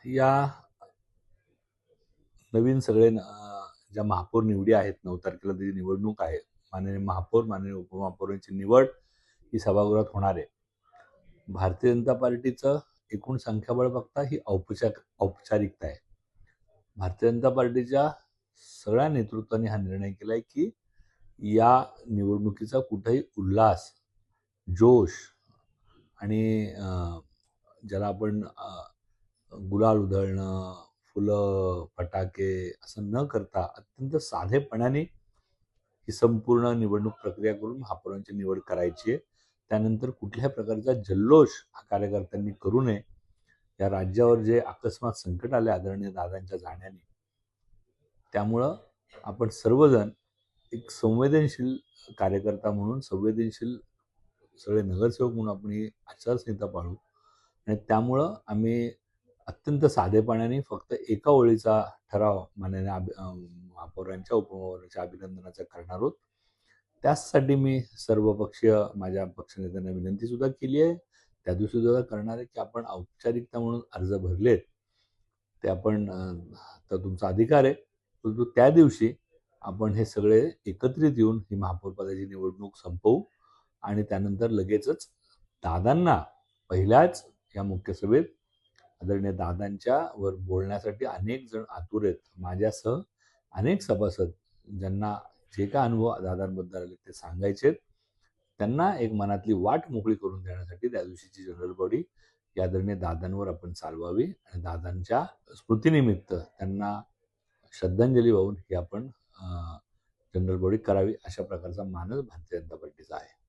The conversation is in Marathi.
या नवीन सगळे ज्या महापौर निवडी आहेत, 9 तारखेला त्याची निवडणूक आहे. माननीय महापौर, माननीय उपमहापौरांची निवड ही सभागृहात होणार आहे. भारतीय जनता पार्टीचं एकूण संख्याबळ बघता ही औपचारिकता आहे. भारतीय जनता पार्टीच्या सगळ्या नेतृत्वाने हा निर्णय केलाय की या निवडणुकीचा कुठेही उल्हास, जोश आणि ज्याला आपण गुलाल उधळणं, फुलं, फटाके असं न करता अत्यंत साधेपणाने ही संपूर्ण निवडणूक प्रक्रिया करून महापौरांची निवड करायची आहे. त्यानंतर कुठल्याही प्रकारचा जल्लोष हा कार्यकर्त्यांनी करू नये. या राज्यावर जे अकस्मात संकट आले आदरणीय दादांच्या जाण्याने, त्यामुळं आपण सर्वजण एक संवेदनशील कार्यकर्ता म्हणून, संवेदनशील सगळे नगरसेवक म्हणून आपण ही आचारसंहिता पाळू. आणि त्यामुळं आम्ही अत्यंत साधेपणाने फक्त एका ओळीचा ठराव माननीय महापौरांच्या, उपमहापौरांच्या अभिनंदनाचा करणार आहोत. त्याचसाठी मी सर्वपक्षीय माझ्या पक्षनेत्यांना विनंती सुद्धा केली आहे. त्या दिवशी सुद्धा करणार आहे की आपण औपचारिकता म्हणून अर्ज भरलेत ते आपण, तर तुमचा अधिकार आहे, परंतु त्या दिवशी आपण हे सगळे एकत्रित येऊन ही महापौर पदाची निवडणूक संपवू आणि त्यानंतर लगेचच दादांना पहिल्याच या मुख्य सभेत आदरणीय दादांच्या वर बोलण्यासाठी अनेक जण आतुर आहेत. माझ्यासह अनेक सभासद ज्यांना जे काय अनुभव दादांबद्दल आले ते सांगायचे, त्यांना एक मनातली वाट मोकळी करून देण्यासाठी त्या दिवशीची जनरल बॉडी या आदरणीय दादांवर आपण चालवावी आणि दादांच्या स्मृतीनिमित्त त्यांना श्रद्धांजली वाहून ही आपण जनरल बॉडी करावी, अशा प्रकारचा मानस भारतीय जनता पार्टीचा आहे.